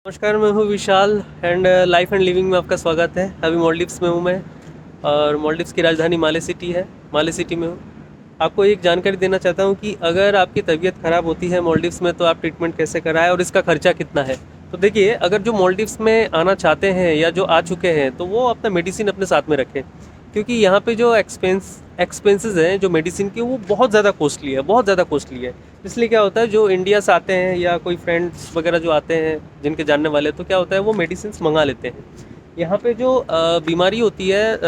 नमस्कार, मैं हूँ विशाल एंड लाइफ एंड लिविंग में आपका स्वागत है। अभी मालदीव्स में हूँ मैं और मालदीव्स की राजधानी माले सिटी है। माले सिटी में हूँ। आपको एक जानकारी देना चाहता हूँ कि अगर आपकी तबीयत ख़राब होती है मालदीव्स में तो आप ट्रीटमेंट कैसे कराएं और इसका खर्चा कितना है। तो देखिए, अगर जो मालदीव्स में आना चाहते हैं या जो आ चुके हैं तो वो अपना मेडिसिन अपने साथ में रखें, क्योंकि यहाँ पे जो एक्सपेंसेस हैं जो मेडिसिन की, वो बहुत ज़्यादा कॉस्टली है, बहुत ज़्यादा कॉस्टली है। इसलिए क्या होता है, जो इंडिया से आते हैं या कोई फ्रेंड्स वगैरह जो आते हैं जिनके जानने वाले, तो क्या होता है वो मेडिसिन मंगा लेते हैं। यहाँ पे जो बीमारी होती है,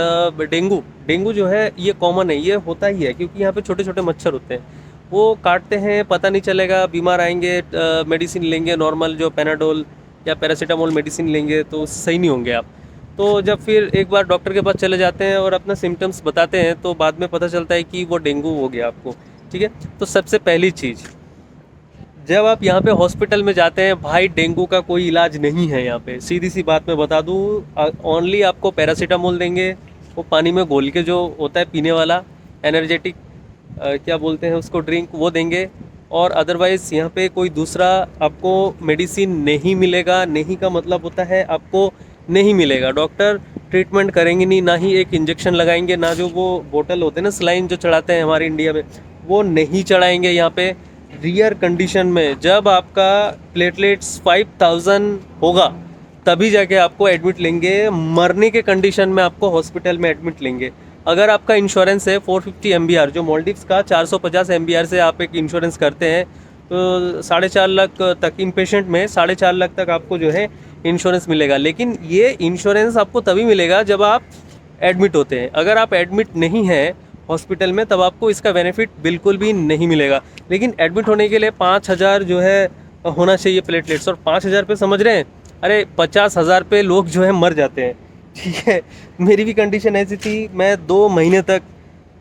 डेंगू डेंगू जो है ये कॉमन है, ये होता ही है, क्योंकि यहाँ पे छोटे छोटे मच्छर होते हैं, वो काटते हैं, पता नहीं चलेगा, बीमार आएंगे, मेडिसिन लेंगे नॉर्मल जो पैनाडोल या पैरासीटामोल मेडिसिन लेंगे तो सही नहीं होंगे आप। तो जब फिर एक बार डॉक्टर के पास चले जाते हैं और अपना सिम्टम्स बताते हैं तो बाद में पता चलता है कि वो डेंगू हो गया आपको। ठीक है। तो सबसे पहली चीज़, जब आप यहाँ पे हॉस्पिटल में जाते हैं, भाई डेंगू का कोई इलाज नहीं है यहाँ पे, सीधी सी बात मैं बता दूँ। ओनली आपको पैरासीटामोल देंगे, वो पानी में घोल के जो होता है पीने वाला एनर्जेटिक, क्या बोलते हैं उसको, ड्रिंक, वो देंगे। और अदरवाइज़ यहाँ पे कोई दूसरा आपको मेडिसिन नहीं मिलेगा। नहीं का मतलब होता है आपको नहीं मिलेगा। डॉक्टर ट्रीटमेंट करेंगे नहीं, ना ही एक इंजेक्शन लगाएंगे, ना जो वो बोतल होते हैं ना सलाइन जो चढ़ाते हैं हमारे इंडिया में, वो नहीं चढ़ाएंगे यहाँ पे। रियर कंडीशन में जब आपका प्लेटलेट्स 5000 होगा तभी जाके आपको एडमिट लेंगे। मरने के कंडीशन में आपको हॉस्पिटल में एडमिट लेंगे। अगर आपका इंश्योरेंस है 450 MBR, जो मालदीव्स का 450 MBR से आप एक इंश्योरेंस करते हैं, तो 4.5 लाख तक, इन पेशेंट में 4.5 लाख तक आपको जो है इंश्योरेंस मिलेगा। लेकिन ये इंश्योरेंस आपको तभी मिलेगा जब आप एडमिट होते हैं। अगर आप एडमिट नहीं हैं हॉस्पिटल में तब आपको इसका बेनिफिट बिल्कुल भी नहीं मिलेगा। लेकिन एडमिट होने के लिए 5000 जो है होना चाहिए प्लेटलेट्स, और 5000 पे समझ रहे हैं, अरे 50,000 पे लोग जो है मर जाते हैं। ठीक है। मेरी भी कंडीशन ऐसी थी, मैं 2 महीने तक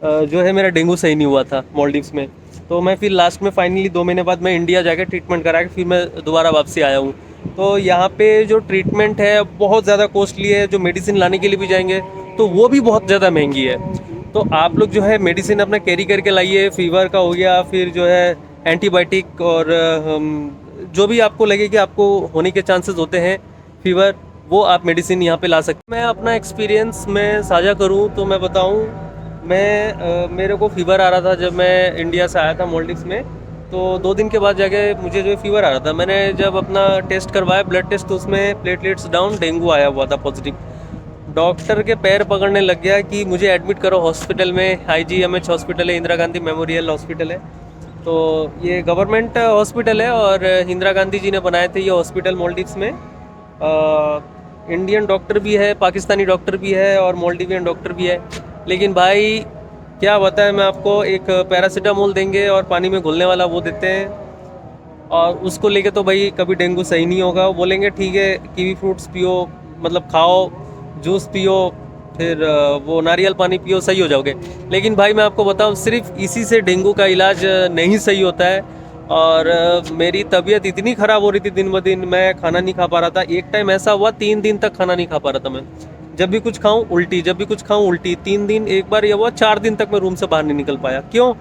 जो है मेरा डेंगू सही नहीं हुआ था मालदीव्स में। तो मैं फिर लास्ट में फाइनली 2 महीने बाद मैं इंडिया जाकर ट्रीटमेंट करा के फिर मैं दोबारा वापसी आया हूँ। तो यहाँ पे जो ट्रीटमेंट है बहुत ज़्यादा कॉस्टली है। जो मेडिसिन लाने के लिए भी जाएंगे तो वो भी बहुत ज़्यादा महंगी है। तो आप लोग जो है मेडिसिन अपना कैरी करके लाइए। फीवर का हो गया, फिर जो है एंटीबायोटिक, और जो भी आपको लगे कि आपको होने के चांसेस होते हैं फीवर, वो आप मेडिसिन यहाँ पे ला सकते हैं। मैं अपना एक्सपीरियंस मैं साझा करूँ तो मैं बताऊँ, मेरे को फीवर आ रहा था जब मैं इंडिया से आया था मालदीव्स में। तो 2 दिन के बाद जाके मुझे जो फीवर आ रहा था, मैंने जब अपना टेस्ट करवाया, ब्लड टेस्ट, तो उसमें प्लेटलेट्स डाउन, डेंगू आया हुआ था पॉजिटिव। डॉक्टर के पैर पकड़ने लग गया कि मुझे एडमिट करो हॉस्पिटल में। IGMH हॉस्पिटल है, इंदिरा गांधी मेमोरियल हॉस्पिटल है। तो ये गवर्नमेंट हॉस्पिटल है और इंदिरा गांधी जी ने बनाए थे ये हॉस्पिटल मालदीव्स में। इंडियन डॉक्टर भी है, पाकिस्तानी डॉक्टर भी है और मालदीवियन डॉक्टर भी है। लेकिन भाई क्या बताएं मैं आपको, एक पैरासीटामोल देंगे और पानी में घुलने वाला वो देते हैं, और उसको लेके तो भाई कभी डेंगू सही नहीं होगा। वो बोलेंगे ठीक है कीवी फ्रूट्स पियो, मतलब खाओ, जूस पियो, फिर वो नारियल पानी पियो, सही हो जाओगे। लेकिन भाई मैं आपको बताऊं, सिर्फ इसी से डेंगू का इलाज नहीं सही होता है। और मेरी तबीयत इतनी ख़राब हो रही थी दिन ब दिन, मैं खाना नहीं खा पा रहा था। एक टाइम ऐसा हुआ 3 दिन तक खाना नहीं खा पा रहा था मैं। जब भी कुछ खाऊं उल्टी, जब भी कुछ खाऊं उल्टी। 3 दिन, एक बार ये हुआ 4 दिन तक मैं रूम से बाहर नहीं निकल पाया। क्यों?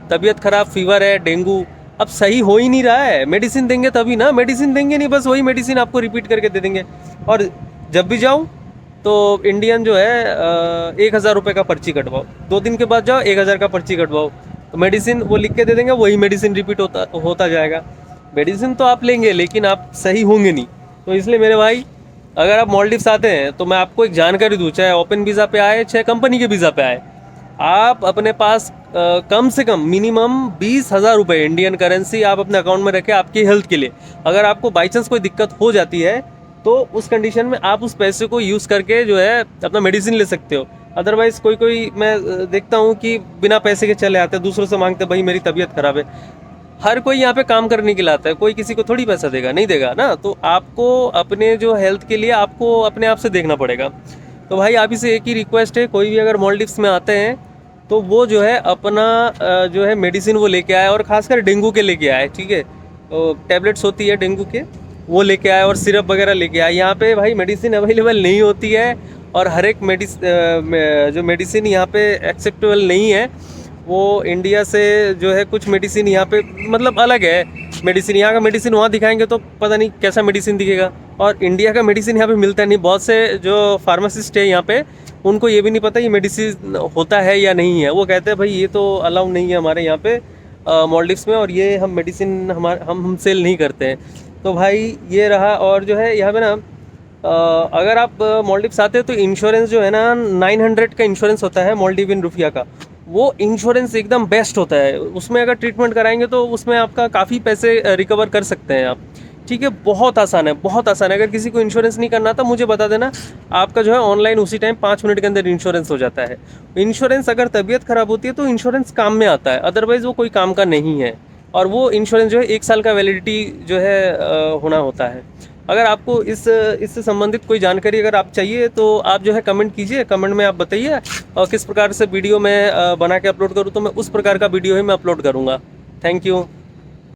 तबीयत ख़राब, फीवर है, डेंगू। अब सही हो ही नहीं रहा है। मेडिसिन देंगे तभी ना, मेडिसिन देंगे नहीं, बस वही मेडिसिन आपको रिपीट करके दे देंगे। और जब भी जाऊँ तो इंडियन जो है 1,000 रुपये का पर्ची कटवाओ, 2 दिन के बाद जाओ 1,000 का पर्ची कटवाओ, तो मेडिसिन वो लिख के दे देंगे, वही मेडिसिन रिपीट होता जाएगा। मेडिसिन तो आप लेंगे लेकिन आप सही होंगे नहीं। तो इसलिए मेरे भाई, अगर आप मालदीव्स आते हैं तो मैं आपको एक जानकारी दूँ, चाहे ओपन वीज़ा पे आए चाहे कंपनी के वीज़ा पे आए, आप अपने पास कम से कम मिनिमम 20,000 रुपये इंडियन करेंसी आप अपने अकाउंट में रखें आपकी हेल्थ के लिए। अगर आपको बाई चांस कोई दिक्कत हो जाती है तो उस कंडीशन में आप उस पैसे को यूज़ करके जो है अपना मेडिसिन ले सकते हो। अदरवाइज़ कोई मैं देखता हूँ कि बिना पैसे के चले आते हैं, दूसरों से मांगते, भाई मेरी तबीयत ख़राब है। हर कोई यहाँ पे काम करने के लिए आता है, कोई किसी को थोड़ी पैसा देगा, नहीं देगा ना। तो आपको अपने जो हेल्थ के लिए आपको अपने आप से देखना पड़ेगा। तो भाई आप ही से एक ही रिक्वेस्ट है, कोई भी अगर मालदीव्स में आते हैं तो वो जो है अपना जो है मेडिसिन वो लेके आए, और ख़ासकर डेंगू के लेके आए। ठीक है। तो टैबलेट्स होती है डेंगू के, वो लेके आए, और सिरप वगैरह लेके आए। यहाँ पे भाई मेडिसिन अवेलेबल नहीं होती है, और हर एक जो मेडिसिन यहाँ पे एक्सेप्टेबल नहीं है। वो इंडिया से जो है कुछ मेडिसिन यहाँ पे मतलब अलग है। मेडिसिन यहाँ का मेडिसिन वहाँ दिखाएंगे तो पता नहीं कैसा मेडिसिन दिखेगा, और इंडिया का मेडिसिन यहाँ पे मिलता नहीं। बहुत से जो फार्मासिस्ट है यहाँ पे, उनको ये भी नहीं पता ये मेडिसिन होता है या नहीं है। वो कहते हैं भाई ये तो अलाउ नहीं है हमारे यहाँ पे मालदीव्स में, और ये हम मेडिसिन हम सेल नहीं करते हैं। तो भाई ये रहा। और जो है यहाँ पे ना अगर आप मालदीव्स आते हो तो इंश्योरेंस जो है ना 900 का इंश्योरेंस होता है मालदीवियन रुपया का। वो इंश्योरेंस एकदम बेस्ट होता है। उसमें अगर ट्रीटमेंट कराएंगे तो उसमें आपका काफ़ी पैसे रिकवर कर सकते हैं आप। ठीक है, बहुत आसान है, बहुत आसान है। अगर किसी को इंश्योरेंस नहीं करना था मुझे बता देना, आपका जो है ऑनलाइन उसी टाइम 5 मिनट के अंदर इंश्योरेंस हो जाता है। इंश्योरेंस अगर तबीयत ख़राब होती है तो इंश्योरेंस काम में आता है, अदरवाइज़ वो कोई काम का नहीं है। और वो इंश्योरेंस जो है 1 साल का वैलिडिटी जो है होना होता है। अगर आपको इससे संबंधित कोई जानकारी अगर आप चाहिए तो आप जो है कमेंट कीजिए, कमेंट में आप बताइए और किस प्रकार से वीडियो मैं बना के अपलोड करूँ, तो मैं उस प्रकार का वीडियो ही मैं अपलोड करूँगा। Thank you.